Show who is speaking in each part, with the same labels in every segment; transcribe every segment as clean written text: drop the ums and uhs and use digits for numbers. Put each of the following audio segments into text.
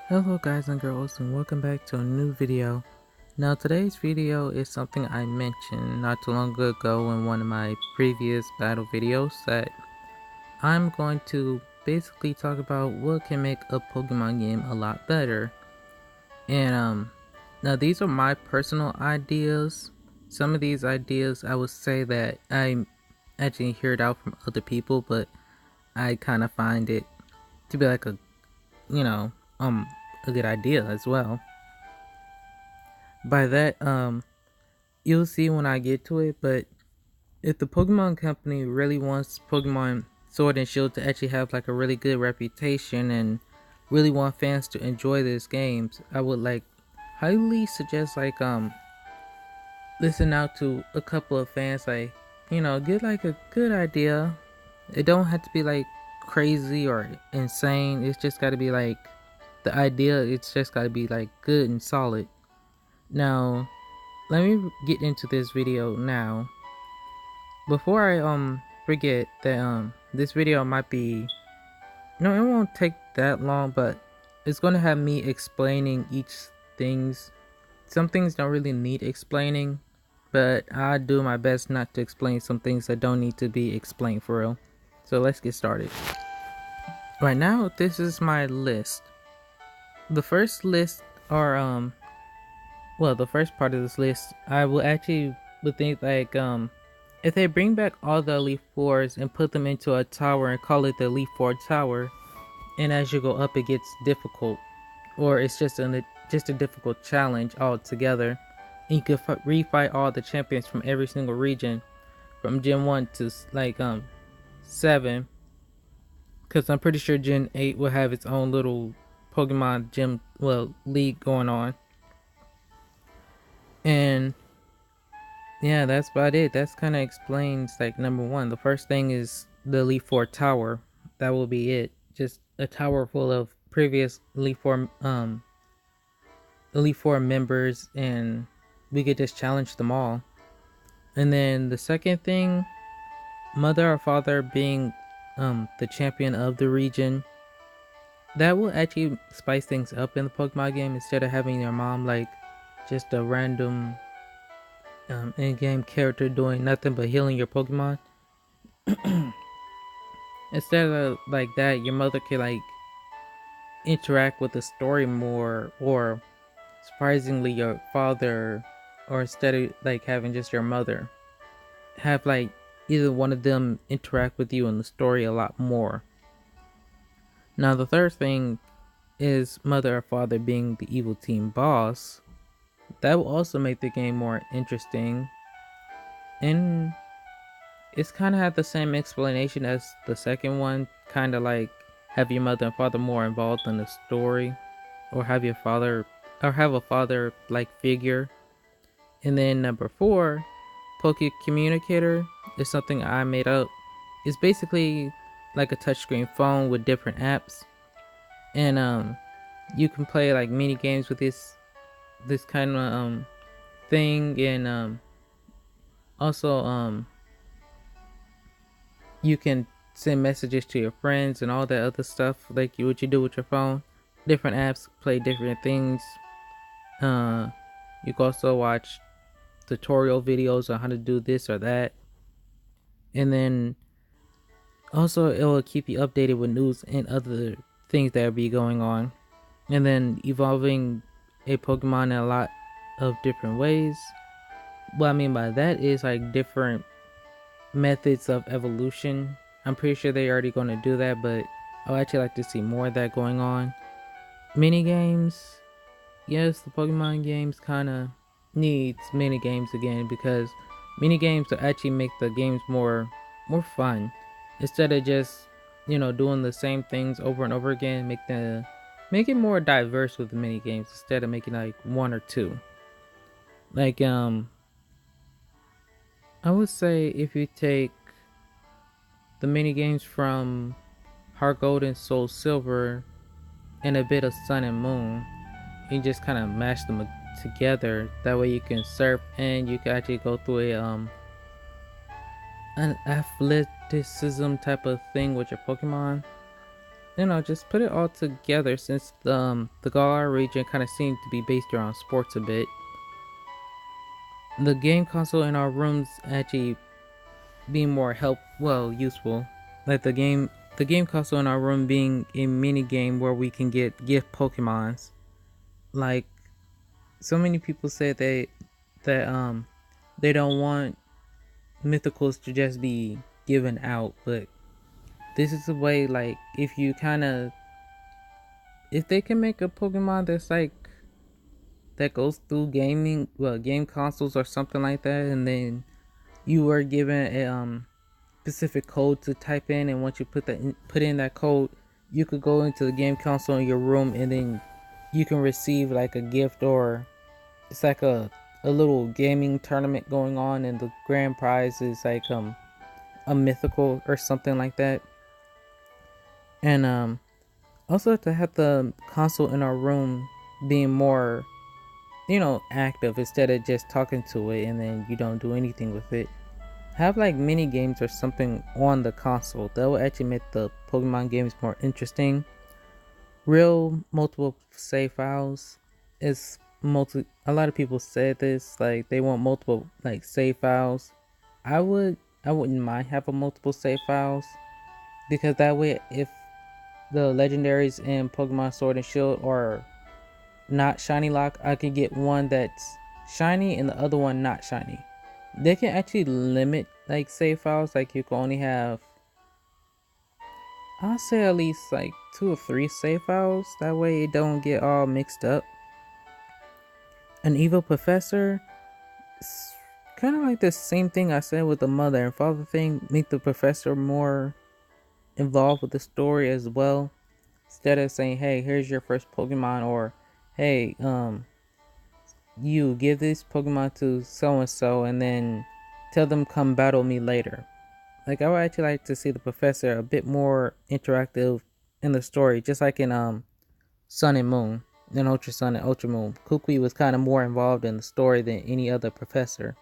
Speaker 1: Hello guys and girls, and welcome back to a new video. Now today's video is something I mentioned not too long ago in one of my previous battle videos, that I'm going to basically talk about what can make a Pokemon game a lot better. And now these are my personal ideas. Some of these ideas I would say that I actually heard out from other people, but I kind of find it to be like you know, a good idea as well. By that, you'll see when I get to it, but if the Pokemon company really wants Pokemon Sword and Shield to actually have like a really good reputation and really want fans to enjoy these games, I would like highly suggest listen out to a couple of fans, like, get like a good idea. It don't have to be like crazy or insane. It's just got to be like the idea. It's just got to be like good and solid. Now, let me get into this video now. Before I forget that this video might be, no, it won't take that long, but it's gonna have me explaining each things. Some things don't really need explaining, but I do my best not to explain some things that don't need to be explained for real. So let's get started. Right now, this is my list. The first list are well, the first part of this list, I will actually would think like if they bring back all the Elite Fours and put them into a tower and call it the Elite Four Tower, and as you go up it gets difficult, or it's just a difficult challenge altogether, and you can refight all the champions from every single region from Gen 1 to like 7, because I'm pretty sure Gen 8 will have its own little Pokemon gym, well, league going on. And yeah, that's about it. That's kind of explains like number one. The first thing is the Elite Four Tower. That will be it. Just a tower full of previous Elite Four members, and we could just challenge them all. And then the second thing, Mother or Father being the champion of the region. That will actually spice things up in the Pokemon game, instead of having your mom like just a random in-game character doing nothing but healing your Pokemon. Instead of like that, your mother can like interact with the story more, or surprisingly your father, or instead of like having just your mother, have like either one of them interact with you in the story a lot more. Now the third thing is Mother or Father being the evil team boss. That will also make the game more interesting, and it's kind of had the same explanation as the second one, kind of like have your mother and father more involved in the story, or have your father, or have a father like figure. And then number 4, Poke Communicator, is something I made up. It's basically like a touchscreen phone with different apps, and you can play like mini games with this kind of thing, and also you can send messages to your friends and all that other stuff, like what you do with your phone. Different apps play different things. You can also watch tutorial videos on how to do this or that, and then also it will keep you updated with news and other things that will be going on. And then evolving a Pokemon in a lot of different ways. What I mean by that is like different methods of evolution. I'm pretty sure they're already going to do that, but I would actually like to see more of that going on. Mini games, yes, the Pokemon games kind of needs mini games again, because mini games will actually make the games more fun, instead of just doing the same things over and over again. Make it more diverse with the mini games, instead of making like one or two. Like I would say if you take the mini games from Heart Gold and Soul Silver and a bit of Sun and Moon, you just kind of mash them together. That way you can surf, and you can actually go through an athleticism type of thing with your Pokemon. just put it all together since the Galar region kind of seemed to be based around sports a bit. The game console in our rooms actually being more useful. Like the game console in our room being a mini game where we can get gift Pokemons. Like so many people said they don't want mythicals to just be given out, but this is a way, like, if they can make a Pokemon that's like that goes through game consoles or something like that, and then you were given a specific code to type in, and once you put in that code, you could go into the game console in your room, and then you can receive like a gift, or it's like a little gaming tournament going on, and the grand prize is like a mythical or something like that. And also to have the console in our room being more, active, instead of just talking to it and then you don't do anything with it. Have like mini games or something on the console that will actually make the Pokemon games more interesting. Real multiple save files is a lot of people said this, like they want multiple like save files. I wouldn't mind having multiple save files, because that way, if the legendaries in Pokemon Sword and Shield are not shiny lock, I can get one that's shiny and the other one not shiny. They can actually limit like save files, like you can only have, I'll say, at least like 2 or 3 save files. That way it don't get all mixed up. An evil professor, kind of like the same thing I said with the mother and father thing. Make the professor more involved with the story as well, instead of saying, hey, here's your first Pokemon, or hey, you give this Pokemon to so and so and then tell them come battle me later. Like, I would actually like to see the professor a bit more interactive in the story, just like in Sun and Moon, in Ultra Sun and Ultra Moon. Kukui was kind of more involved in the story than any other professor.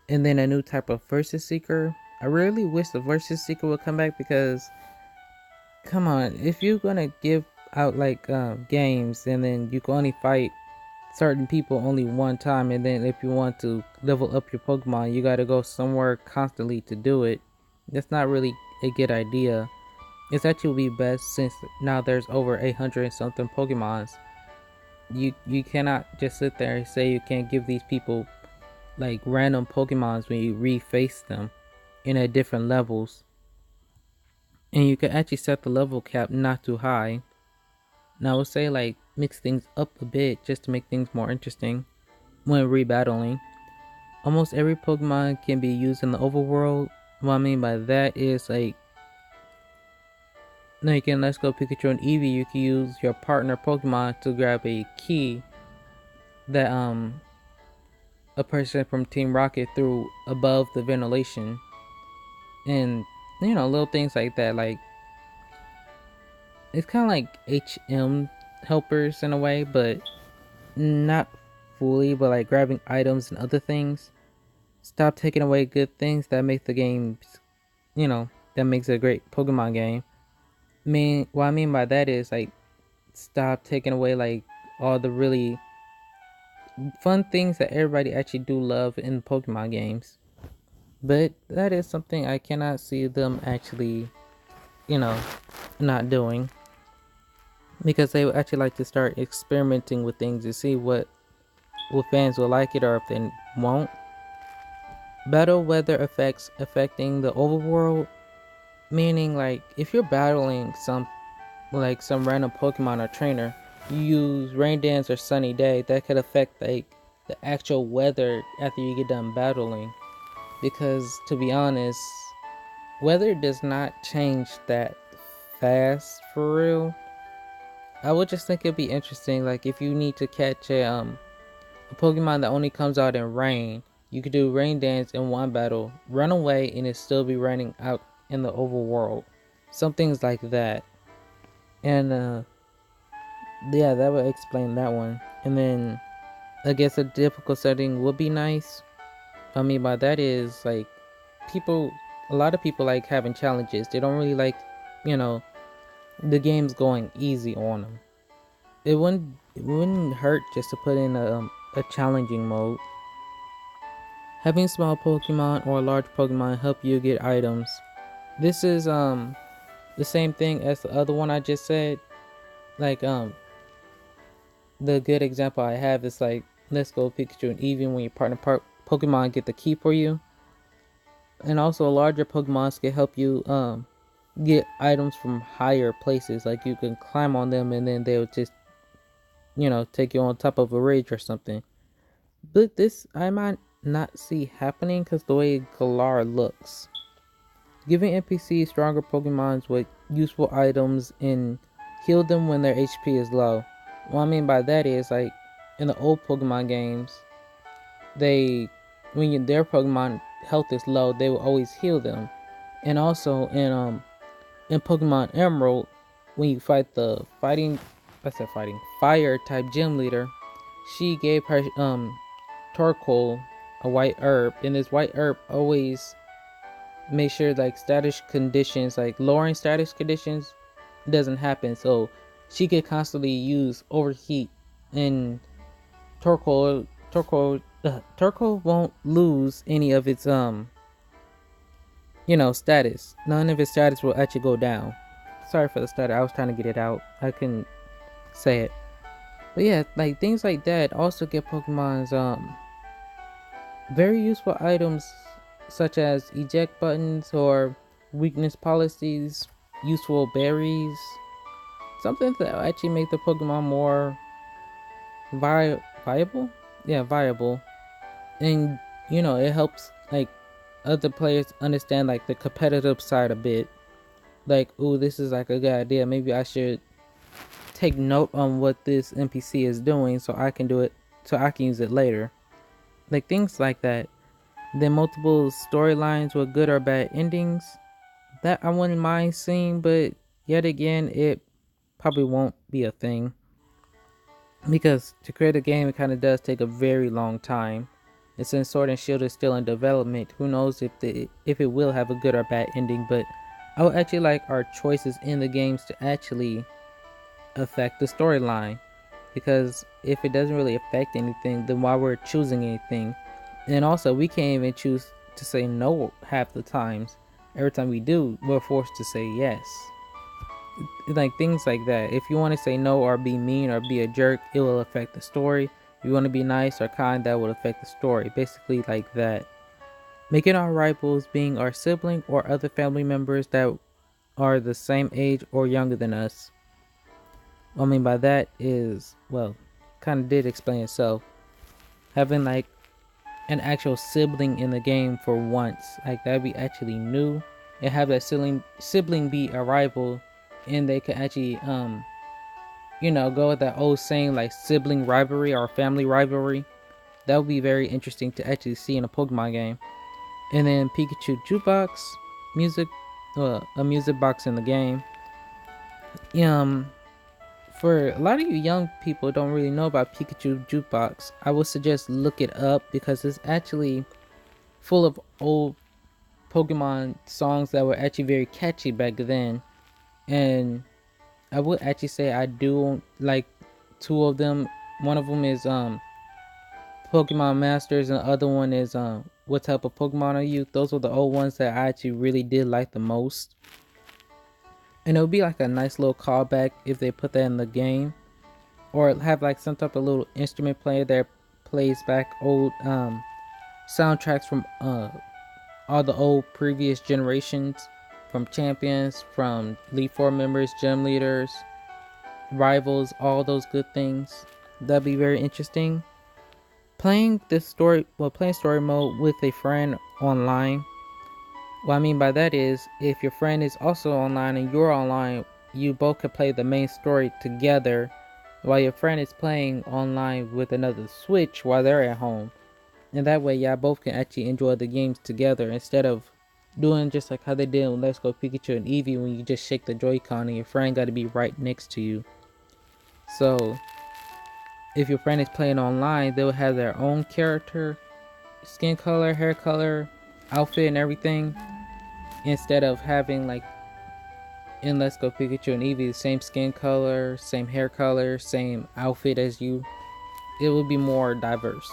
Speaker 1: And then a new type of Versus Seeker. I really wish the Versus Seeker would come back, because come on, if you're gonna give out like games and then you can only fight certain people only one time, and then if you want to level up your Pokemon, you gotta go somewhere constantly to do it. That's not really a good idea. It's actually be best, since now there's over 800 and something Pokemons. You cannot just sit there and say you can't give these people like random Pokemons when you reface them in at different levels. And you can actually set the level cap not too high. Now I would say like mix things up a bit just to make things more interesting when rebattling. Almost every Pokemon can be used in the overworld. What I mean by that is like, now you can Let's Go Pikachu and Eevee, you can use your partner Pokemon to grab a key that a person from Team Rocket threw above the ventilation. And little things like that, like it's kind of like HM helpers in a way, but not fully, but like grabbing items and other things. Stop taking away good things that make the games, that makes it a great Pokemon game. What I mean by that is like, stop taking away like all the really fun things that everybody actually do love in Pokemon games. But that is something I cannot see them actually, not doing, because they would actually like to start experimenting with things to see what fans will like it or if they won't. Battle weather effects affecting the overworld, meaning like if you're battling some random Pokemon or trainer, you use rain dance or sunny day, that could affect like the actual weather after you get done battling. Because to be honest, weather does not change that fast for real. I would just think it'd be interesting, like if you need to catch a Pokemon that only comes out in rain, you could do rain dance in one battle, run away, and it still be raining out in the overworld. Some things like that. And yeah, that would explain that one. And then I guess a difficult setting would be nice. I mean by that is like, a lot of people like having challenges. They don't really like, you know, the game's going easy on them. It wouldn't hurt just to put in a challenging mode. Having small Pokemon or large Pokemon help you get items. This is the same thing as the other one I just said. Like the good example I have is like Let's Go Pikachu and Eevee when your partner Pokemon get the key for you. And also larger Pokemons can help you get items from higher places. Like you can climb on them and then they'll just take you on top of a ridge or something. But this I might not see happening because the way Galar looks. Giving NPCs stronger Pokemons with useful items and heal them when their HP is low. What I mean by that is like in the old Pokemon games, their Pokemon health is low, they will always heal them. And also in Pokemon Emerald, when you fight the fire type gym leader, she gave her Torkoal a white herb, and this white herb always make sure like status conditions, like lowering status conditions, doesn't happen. So she could constantly use overheat, and Torkoal won't lose any of its status. None of its status will actually go down. Sorry for the stutter. I was trying to get it out. I couldn't say it. But yeah, like things like that also get Pokemon's very useful items such as eject buttons or weakness policies, useful berries, something that will actually make the Pokemon more viable. Yeah, viable. And it helps like other players understand like the competitive side a bit. Like, ooh, this is like a good idea. Maybe I should take note on what this NPC is doing so I can do it, so I can use it later. Like things like that. Then multiple storylines with good or bad endings. That I wouldn't mind seeing, but yet again, it probably won't be a thing. Because to create a game, it kind of does take a very long time. And since Sword and Shield is still in development, who knows if it will have a good or bad ending. But I would actually like our choices in the games to actually affect the storyline. Because if it doesn't really affect anything, then why we're choosing anything? And also, we can't even choose to say no half the times. Every time we do, we're forced to say yes. Like things like that. If you want to say no or be mean or be a jerk, it will affect the story. If you want to be nice or kind, that will affect the story. Basically like that. Making our rivals being our sibling or other family members that are the same age or younger than us. What I mean by that is, well, kind of did explain itself. Having like an actual sibling in the game for once, like that we actually knew, and have that sibling be a rival, and they can actually go with that old saying like sibling rivalry or family rivalry. That would be very interesting to actually see in a Pokemon game. And then Pikachu jukebox music, a music box in the game. For a lot of you young people don't really know about Pikachu jukebox, I would suggest look it up because it's actually full of old Pokemon songs that were actually very catchy back then. And I would actually say I do like two of them. One of them is Pokemon Masters, and the other one is What Type of Pokemon Are You? Those were the old ones that I actually really did like the most. And it would be like a nice little callback if they put that in the game, or have like some type of little instrument player that plays back old soundtracks from all the old previous generations, from champions, from Elite Four members, gym leaders, rivals, all those good things. That'd be very interesting. Playing story mode with a friend online. What I mean by that is, if your friend is also online and you're online, you both can play the main story together while your friend is playing online with another Switch while they're at home. And that way, y'all both can actually enjoy the games together instead of doing just like how they did with Let's Go Pikachu and Eevee when you just shake the Joy-Con and your friend got to be right next to you. So, if your friend is playing online, they'll have their own character, skin color, hair color, outfit, and everything, instead of having like in Let's Go Pikachu and Eevee the same skin color, same hair color, same outfit as you, it will be more diverse.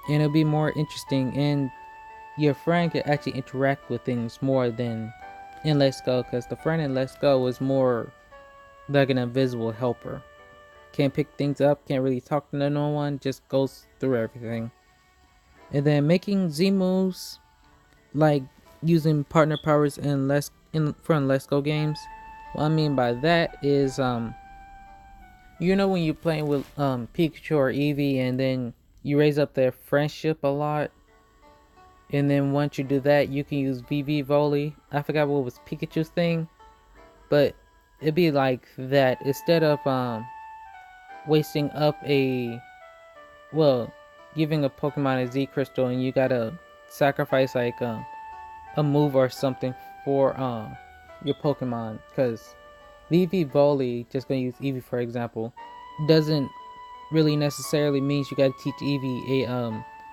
Speaker 1: And it'll be more interesting, and your friend can actually interact with things more than in Let's Go, because the friend in Let's Go was more like an invisible helper. Can't pick things up, can't really talk to no one, just goes through everything. And then making Z moves, like using partner powers in Let's Go games. What I mean by that is when you're playing with Pikachu or Eevee, and then you raise up their friendship a lot, and then once you do that, you can use VV Volley. I forgot what was Pikachu's thing, but it'd be like that. Instead of wasting up giving a Pokemon a Z Crystal, and you gotta sacrifice like a move or something for your Pokemon, because VV Volley, just gonna use Eevee for example, doesn't really necessarily means you gotta teach Eevee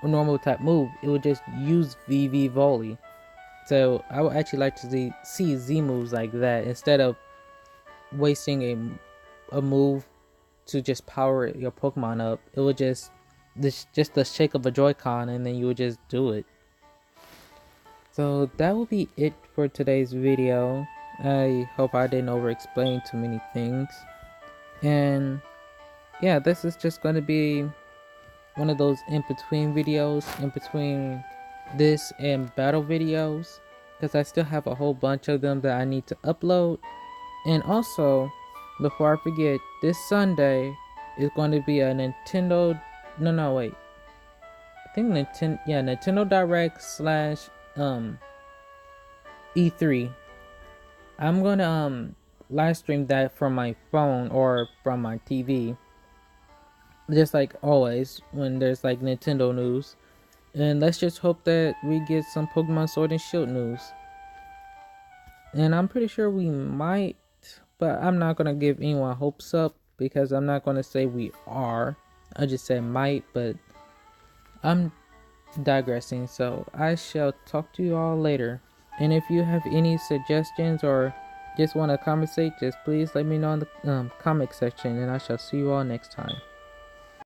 Speaker 1: a normal type move. It would just use VV Volley. So I would actually like to see Z moves like that, instead of wasting a move to just power your Pokemon up. It would just the shake of a Joy-Con, and then you would just do it. So that will be it for today's video. I hope I didn't over explain too many things. And yeah, this is just going to be one of those in between videos, in between this and battle videos, because I still have a whole bunch of them that I need to upload. And also, before I forget, this Sunday is going to be a Nintendo, no wait, I think Nintendo Direct slash E3. I'm gonna live stream that from my phone or from my TV, just like always when there's like Nintendo news. And let's just hope that we get some Pokemon Sword and Shield news. And I'm pretty sure we might, but I'm not gonna give anyone hopes up, because I'm not gonna say we are. I just said might, but I'm digressing. So I shall talk to you all later. And if you have any suggestions or just want to conversate, just please let me know in the comment section, and I shall see you all next time.